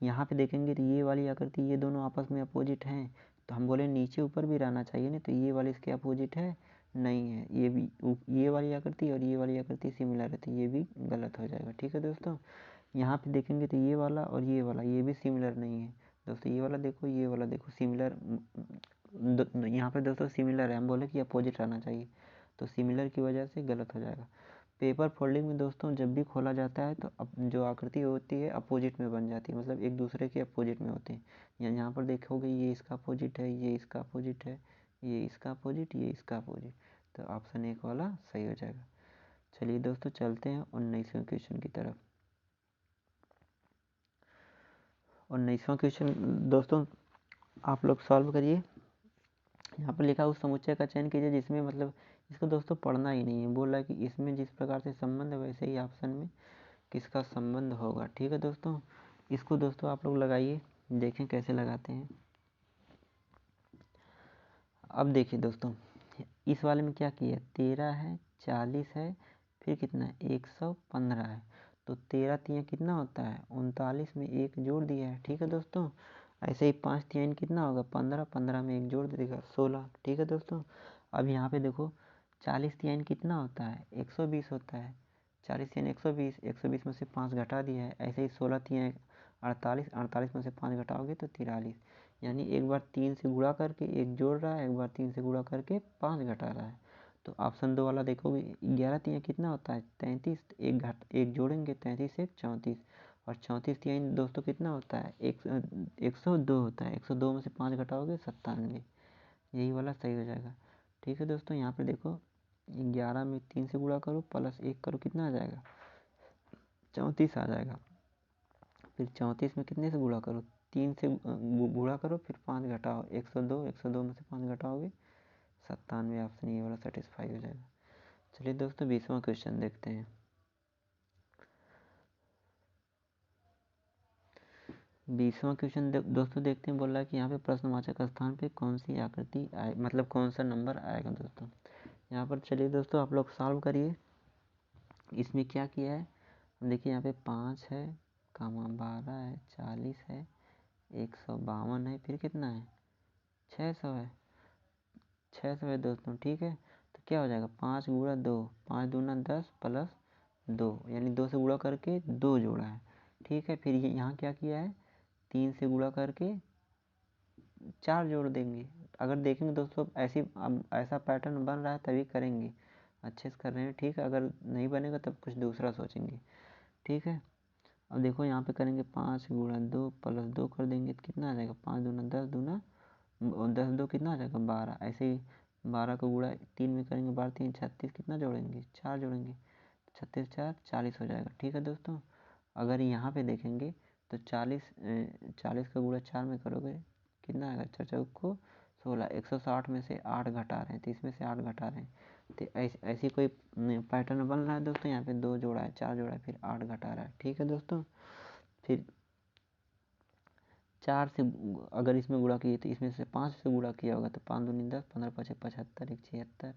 यहाँ पे देखेंगे तो ये वाली आकृति, ये दोनों आपस में अपोजिट हैं, तो हम बोले नीचे ऊपर भी रहना चाहिए ना, तो ये वाली इसके अपोजिट है, नहीं है। ये भी ये वाली आकृति और ये वाली आकृति सिमिलर है, तो ये भी गलत हो जाएगा। ठीक है दोस्तों, यहाँ पे देखेंगे तो ये वाला और ये वाला ये भी सिमिलर नहीं है दोस्तों, ये वाला देखो, ये वाला देखो, सिमिलर यहाँ पे दोस्तों सिमिलर है, हम बोले कि अपोजिट रहना चाहिए, तो सिमिलर की वजह से गलत हो जाएगा। पेपर फोल्डिंग में दोस्तों जब भी खोला जाता है तो जो आकृति होती है अपोजिट में बन जाती है, मतलब एक दूसरे के अपोजिट में होते हैं। यहाँ पर देखोगे ये इसका अपोजिट है, ये इसका अपोजिट है, ये इसका अपोजिट, ये इसका अपोजिट, तो ऑप्शन 1 वाला सही हो जाएगा। चलिए दोस्तों चलते हैं 19वें क्वेश्चन की तरफ। 19वां क्वेश्चन दोस्तों आप लोग सॉल्व करिए। यहाँ पर लिखा उस समुच्चय का चयन कीजिए जिसमें मतलब इसको दोस्तों पढ़ना ही नहीं है, बोल रहा है कि इसमें जिस प्रकार से संबंध है वैसे ही ऑप्शन में किसका संबंध होगा। ठीक है दोस्तों, इसको दोस्तों आप लोग लगाइए, देखें कैसे लगाते हैं। अब देखिए दोस्तों, इस वाले में क्या किया, 13 है, 40 है, फिर कितना है 115 है, तो 13 3 कितना होता है 39 में 1 जोड़ दिया है। ठीक है दोस्तों, ऐसे ही 5 कितना होगा 15, 15 में एक जोड़ देगा 16। ठीक है दोस्तों। अब यहाँ पे देखो 40 कितना होता है 120 होता है। 40 120, 120 में से 5 घटा दिया है। ऐसे ही 16 48, 48 में से 5 घटाओगे तो 43। यानी एक बार 3 से गुणा करके एक जोड़ रहा है, एक बार 3 से गुणा करके 5 घटा रहा है। तो ऑप्शन 2 वाला देखोगे 11 कितना होता है 33, एक जोड़ेंगे 33 1 34। और 34 दोस्तों कितना होता है 102 होता है। 102 में से 5 घटाओगे 97। यही वाला सही हो जाएगा। ठीक है दोस्तों। यहाँ पे देखो 11 में 3 से गुणा करो प्लस 1 करो कितना आ जाएगा 34 आ जाएगा। फिर 34 में कितने से गुणा करो 3 से गुणा करो फिर 5 घटाओ 102 में से 5 घटाओगे 97। ऑप्शन ये वाला सेटिस्फाई हो जाएगा। चलिए दोस्तों 20वां क्वेश्चन देखते हैं। 20वां क्वेश्चन दोस्तों देखते हैं। बोल रहा है कि यहाँ पे प्रश्नवाचक स्थान पे कौन सी आकृति आए, मतलब कौन सा नंबर आएगा दोस्तों। यहाँ पर चलिए दोस्तों आप लोग सॉल्व करिए। इसमें क्या किया है देखिए, यहाँ पे 5 है, 12 है, 40 है, 152 है, फिर कितना है 600 है। 600 है दोस्तों। ठीक है। तो क्या हो जाएगा 5 गुणा 2, 5 दूना 10 प्लस 2, यानी 2 से गुणा करके 2 जोड़ा है। ठीक है। फिर यहाँ क्या किया है 3 से गुणा करके 4 जोड़ देंगे। अगर देखेंगे दोस्तों ऐसा पैटर्न बन रहा है तभी करेंगे, अच्छे से कर रहे हैं। ठीक है। अगर नहीं बनेगा तब कुछ दूसरा सोचेंगे। ठीक है। अब देखो यहाँ पे करेंगे 5 गुणा 2 प्लस 2 कर देंगे तो कितना आ जाएगा 5 दूना 10 दूना 10 2 कितना आ जाएगा 12। ऐसे ही 12 को गुणा 3 में करेंगे 12 3 36, कितना जोड़ेंगे 4 जोड़ेंगे 36 4 40 हो जाएगा। ठीक है दोस्तों। अगर यहाँ पे देखेंगे तो 40 का गुणा 4 में करोगे कितना आएगा 4 चौक को 16। 160 में से 8 घटा रहे हैं तो इसमें से 8 घटा रहे हैं तो ऐसी कोई पैटर्न बन रहा है दोस्तों। यहाँ पे 2 जोड़ा है 4 जोड़ा है फिर 8 घटा रहा है। ठीक है दोस्तों। फिर 4 से अगर इसमें गुणा किए तो इसमें से 5 से गुणा किया होगा तो 5 दूनी 10, 15 5 75, 1 76।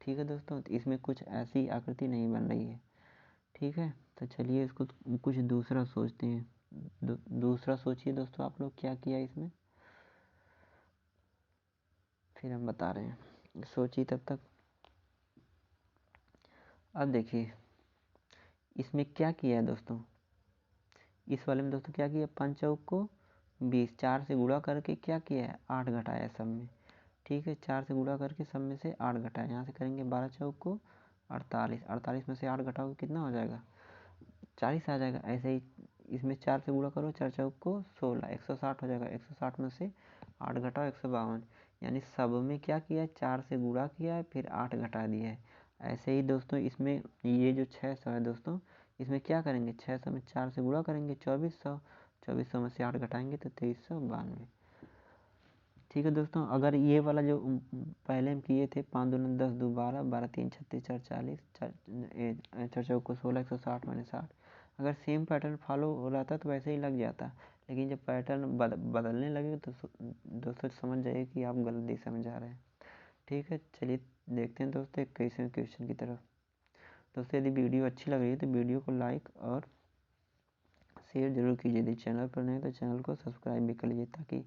ठीक है दोस्तों। तो इसमें कुछ ऐसी आकृति नहीं बन रही है। ठीक है। तो चलिए इसको कुछ दूसरा सोचते हैं। दूसरा सोचिए दोस्तों आप लोग क्या किया इसमें, फिर हम बता रहे हैं। सोचिए तब तक। अब देखिए इसमें क्या किया है दोस्तों। इस वाले में दोस्तों क्या किया 5 चौक को 20, 4 से गुणा करके क्या किया है 8 घटाया सब में। ठीक है। 4 से गुणा करके सब में से 8 घटाया। यहाँ से करेंगे 12 चौक को 48, 48 में से 8 घटाओगे कितना हो जाएगा 40 आ जाएगा। ऐसे ही इसमें 4 से गुणा करो 4 चौक को 16, 160 हो जाएगा। 160 में से 8 घटाओ 152। यानी सब में क्या किया है 4 से गुणा किया है फिर 8 घटा दिया है। ऐसे ही दोस्तों इसमें ये जो 600 है दोस्तों, इसमें क्या करेंगे 600 में 4 से गुणा करेंगे 2400, 2400 में से 8 घटाएंगे तो 2392। ठीक है दोस्तों। अगर ये वाला जो पहले हम किए थे 5 दूनी 10 2 12, 12 3 36 4 40, 4 चौक को 16, 160 मैंने 60। अगर सेम पैटर्न फॉलो हो रहा था तो वैसे ही लग जाता, लेकिन जब पैटर्न बदलने लगे तो दोस्तों समझ जाइए कि आप गलत दिशा में जा रहे हैं। ठीक है। चलिए देखते हैं दोस्तों 21वें क्वेश्चन की तरफ। दोस्तों यदि वीडियो अच्छी लग रही है तो वीडियो को लाइक और शेयर जरूर कीजिए। यदि चैनल पर नहीं तो चैनल को सब्सक्राइब भी कर लीजिए ताकि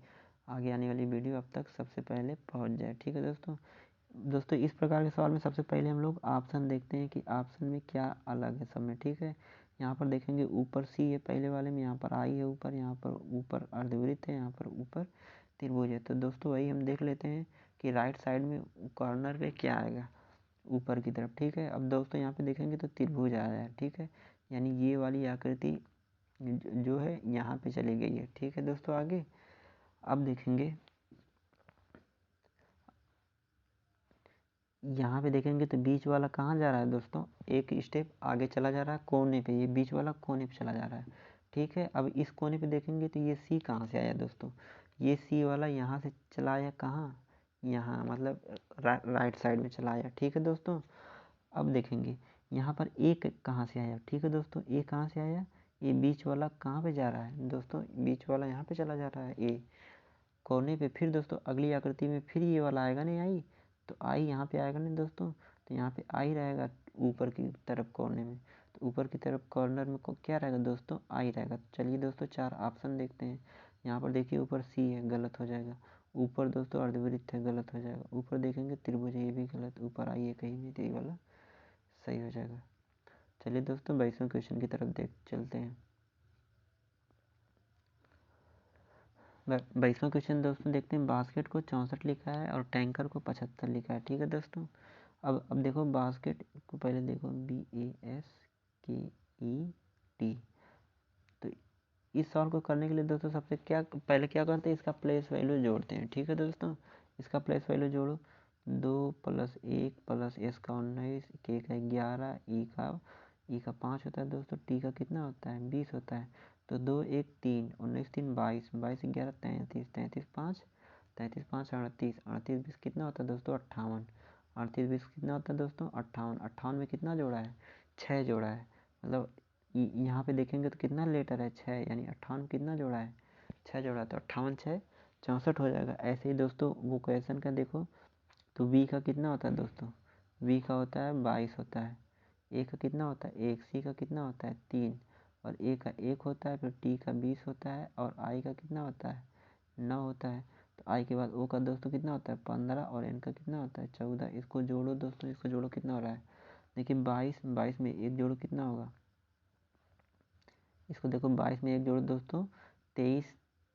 आगे आने वाली वीडियो अब तक सबसे पहले पहुंच जाए। ठीक है दोस्तों इस प्रकार के सवाल में सबसे पहले हम लोग ऑप्शन देखते हैं कि ऑप्शन में क्या अलग है सब में। ठीक है। यहाँ पर देखेंगे ऊपर सी है पहले वाले में, यहाँ पर आई है ऊपर, यहाँ पर ऊपर अर्धवृत्त है, यहाँ पर ऊपर त्रिभुज है। तो दोस्तों वही हम देख लेते हैं कि राइट साइड में कॉर्नर पे क्या आएगा ऊपर की तरफ। ठीक है। अब दोस्तों यहाँ पे देखेंगे तो त्रिभुज आया है। ठीक है। यानी ये वाली आकृति जो है यहाँ पे चली गई है। ठीक है दोस्तों। आगे अब देखेंगे यहाँ पे देखेंगे तो बीच वाला कहाँ जा रहा है दोस्तों, एक स्टेप आगे चला जा रहा है कोने पे, ये बीच वाला कोने पे चला जा रहा है। ठीक है। अब इस कोने पे देखेंगे तो ये सी कहाँ से आया दोस्तों, ये सी वाला यहाँ से चला आया कहाँ, यहाँ मतलब राइट साइड में चला आया। ठीक है दोस्तों। अब देखेंगे यहाँ पर ए कहाँ से आया। ठीक है दोस्तों। ए कहाँ से आया, ये बीच वाला कहाँ पे जा रहा है दोस्तों, बीच वाला यहाँ पे चला जा रहा है ए कोने पे। फिर दोस्तों अगली आकृति में फिर ये वाला आएगा नहीं आई, तो आई यहाँ पे आएगा नहीं दोस्तों, तो यहाँ पे आई रहेगा ऊपर की तरफ कोने में। तो ऊपर की तरफ कॉर्नर में क्या रहेगा दोस्तों आई रहेगा। तो चलिए दोस्तों 4 ऑप्शन देखते हैं। यहाँ पर देखिए ऊपर सी है, गलत हो जाएगा। ऊपर दोस्तों अर्धवृत्त है, गलत हो जाएगा। ऊपर देखेंगे त्रिभुज है, ये भी गलत। ऊपर आई है कहीं भी, तो ये वाला सही हो जाएगा। चलिए दोस्तों 22वें क्वेश्चन की तरफ चलते हैं। 22वां क्वेश्चन दोस्तों देखते हैं। बास्केट को 64 लिखा है और टैंकर को 75 लिखा है। ठीक है दोस्तों, अब देखो बास्केट को पहले देखो, BASKET। तो इस सवाल को करने के लिए दोस्तों सबसे पहले क्या करते हैं, इसका प्लेस वैल्यू जोड़ते हैं। ठीक है दोस्तों, इसका प्लेस वैल्यू जोड़ो। 2 + 1 + S का 19, K का 11, E का 5 होता है दोस्तों। T का कितना होता है, 20 होता है। तो 2 1 3, 19 3 22, 22 11 33, 33 5, 33 5 38, 38 20 कितना होता है दोस्तों, 58। 38 20 कितना होता है दोस्तों, 58। 58 में कितना जोड़ा है, 6 जोड़ा है। मतलब यहाँ पे देखेंगे तो कितना लेटर है, 6, यानी 58 कितना जोड़ा है, 6 जोड़ा है। तो 58 6 64 हो जाएगा। ऐसे ही दोस्तों वो क्वेश्चन का देखो, तो B का कितना होता है दोस्तों, B का होता है 22 होता है। A का कितना होता है 1, C का कितना होता है 3, और A का 1 होता है। फिर T का 20 होता है, और I का कितना होता है 9 होता है। तो I के बाद O का दोस्तों कितना होता है 15, और N का कितना होता है 14। इसको जोड़ो दोस्तों, इसको जोड़ो कितना हो रहा है, देखिए 22 में एक जोड़ो कितना होगा, इसको देखो 22 में एक जोड़ो दोस्तों 23,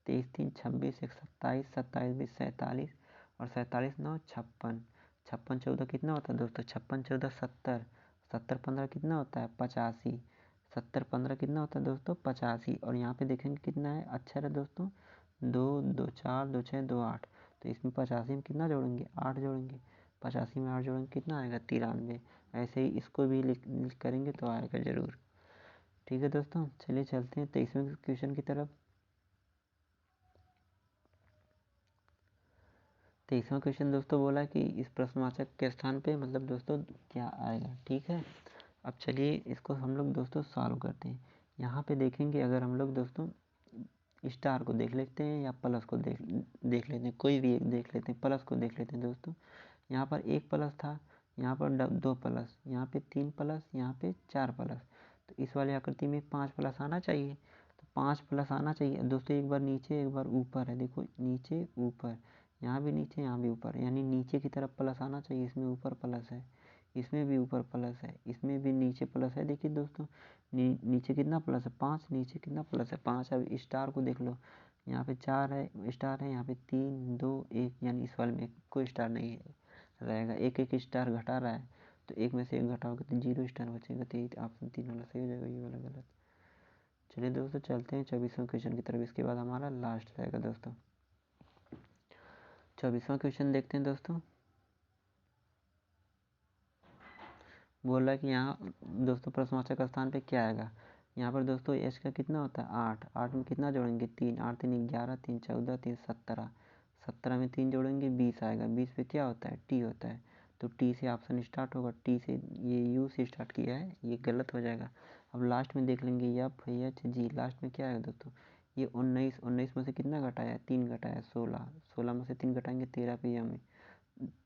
23 3 26, 1 27, 27 20 47, और 47 9 56, 56 14 कितना होता है दोस्तों, 56 14 70, 70 15 कितना होता है 85, 70 15 कितना होता है दोस्तों 85। और यहाँ पे देखेंगे कितना है अक्षर है दोस्तों, 2 2 4 2 6 2 8। तो इसमें 85 में कितना जोड़ेंगे, 8 जोड़ेंगे। 85 में 8 जोड़ेंगे कितना आएगा 93। ऐसे ही इसको भी लिख करेंगे तो आएगा ज़रूर। ठीक है दोस्तों, चलिए चलते हैं 23वें क्वेश्चन की तरफ। 23वां क्वेश्चन दोस्तों बोला कि इस प्रश्नवाचक के स्थान पे मतलब दोस्तों क्या आएगा। ठीक है, अब चलिए इसको हम लोग दोस्तों सॉल्व करते हैं। यहाँ पे देखेंगे, अगर हम लोग दोस्तों स्टार को देख लेते हैं या प्लस को देख लेते हैं, कोई भी एक देख लेते हैं। प्लस को देख लेते हैं दोस्तों। यहाँ पर 1 प्लस था, यहाँ पर 2 प्लस, यहाँ पे 3 प्लस, यहाँ पे 4 प्लस। तो इस वाली आकृति में 5 प्लस आना चाहिए। तो 5 प्लस आना चाहिए दोस्तों। एक बार नीचे एक बार ऊपर है, देखो नीचे ऊपर, यहाँ भी नीचे यहाँ भी ऊपर, यानी नीचे की तरफ प्लस आना चाहिए। इसमें ऊपर प्लस है, इसमें भी ऊपर प्लस है, इसमें भी नीचे प्लस है। देखिए दोस्तों नीचे कितना प्लस है 5, नीचे कितना प्लस है 5। अब स्टार को देख लो, यहाँ पे 4 है स्टार है, यहाँ पे 3 2 1, यानी इस वाले में कोई स्टार नहीं रहेगा। एक एक स्टार घटा रहा है, तो एक में से एक घटाओगे तो 0 स्टार बचेगा। तो ये ऑप्शन 3 वाला सही हो जाएगा, ये वाला गलत। चलिए दोस्तों चलते हैं 24वें क्वेश्चन की तरफ। इसके बाद हमारा लास्ट रहेगा दोस्तों। 24वां क्वेश्चन देखते हैं दोस्तों। बोल रहा है कि यहाँ दोस्तों प्रश्नवाचक स्थान पे क्या आएगा। यहाँ पर दोस्तों एच का कितना होता है 8, 8 में कितना जोड़ेंगे 3, 8 3 11, 3 14, 3 17, 17 में 3 जोड़ेंगे 20 आएगा। 20 पे क्या होता है टी होता है, तो टी से ऑप्शन स्टार्ट होगा। टी से ये यू से स्टार्ट किया है, ये गलत हो जाएगा। अब लास्ट में देख लेंगे एफ एच जी, लास्ट में क्या आएगा दोस्तों, ये 19, 19 में से कितना घटाया 3 घटाया 16, 16 में से 3 घटाएंगे 13 पे एम,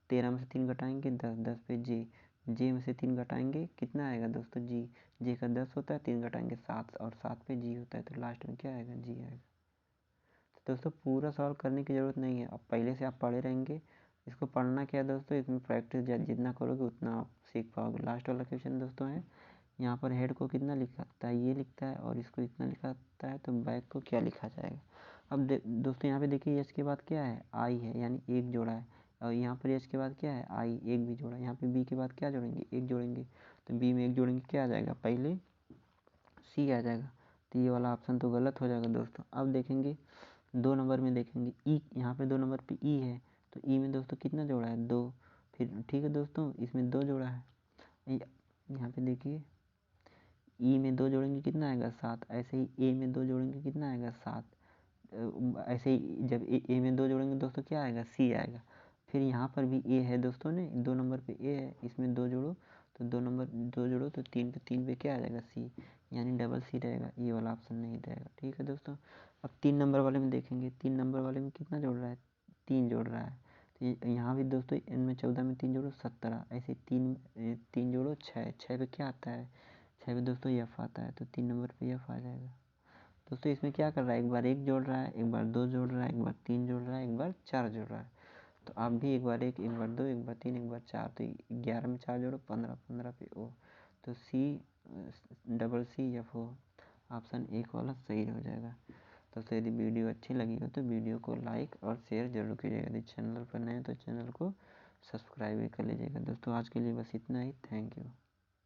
13 में से 3 घटाएंगे 10, 10 पे जे, जे में से 3 घटाएंगे कितना आएगा दोस्तों जी, जे का 10 होता है, 3 घटाएंगे 7, और 7 पे जी होता है। तो लास्ट में क्या आएगा जी आएगा। तो दोस्तों पूरा सॉल्व करने की ज़रूरत नहीं है, अब पहले से आप पढ़े रहेंगे। इसको पढ़ना क्या है दोस्तों, इसमें प्रैक्टिस जितना करोगे उतना आप सीख पाओगे। लास्ट वाला क्वेश्चन दोस्तों है, यहाँ पर हेड को कितना लिखता है, ये लिखता है, और इसको इतना लिखाता है, तो बैक को क्या लिखा जाएगा। अब दोस्तों यहाँ पे देखिए एच के बाद क्या है आई है, यानी एक जोड़ा है। और यहाँ पर एच के बाद क्या है आई, एक भी जोड़ा। यहाँ पे बी के बाद क्या जोड़ेंगे, एक जोड़ेंगे। तो बी में एक जोड़ेंगे क्या आ जाएगा, पहले सी आ जाएगा। तो ये वाला ऑप्शन तो गलत हो जाएगा दोस्तों। अब देखेंगे 2 नंबर में देखेंगे ई, यहाँ पे 2 नंबर पे ई है, तो ई में दोस्तों कितना जोड़ा है 2। फिर ठीक है दोस्तों, इसमें 2 जोड़ा है। यहाँ पे देखिए ई में 2 जोड़ेंगे कितना आएगा 7। ऐसे ही ए में 2 जोड़ेंगे कितना आएगा 7। ऐसे ही जब ए में 2 जोड़ेंगे दोस्तों क्या आएगा सी आएगा। फिर यहाँ पर भी ए है दोस्तों ने, 2 नंबर पे ए है, इसमें 2 जोड़ो तो 2 जोड़ो तो 3 पे क्या आ जाएगा सी, यानी डबल सी रहेगा। ये वाला ऑप्शन नहीं रहेगा। ठीक है दोस्तों, अब 3 नंबर वाले में देखेंगे। 3 नंबर वाले में कितना जोड़ रहा है 3 जोड़ रहा है। तो यहाँ भी दोस्तों इनमें 14 में 3 जोड़ो 17, ऐसे 3 जोड़ो 6, 6 पे क्या आता है 6 पे दोस्तों एफ आता है। तो 3 नंबर पे एफ आ जाएगा। दोस्तों इसमें क्या कर रहा है, एक बार 1 जोड़ रहा है, एक बार 2 जोड़ रहा है, एक बार 3 जोड़ रहा है, एक बार 4 जोड़ रहा है। तो आप भी एक बार 1, एक बार 2, एक बार 3, एक बार 4, तो 11 में 4 जोड़ो 15, 15 पे ओ, तो CCF ऑप्शन 1 वाला सही हो जाएगा। तो यदि वीडियो अच्छी लगी हो तो वीडियो को लाइक और शेयर जरूर कीजिएगा। यदि चैनल पर नए हैं तो चैनल को सब्सक्राइब भी कर लीजिएगा। दोस्तों आज के लिए बस इतना ही। Thank you.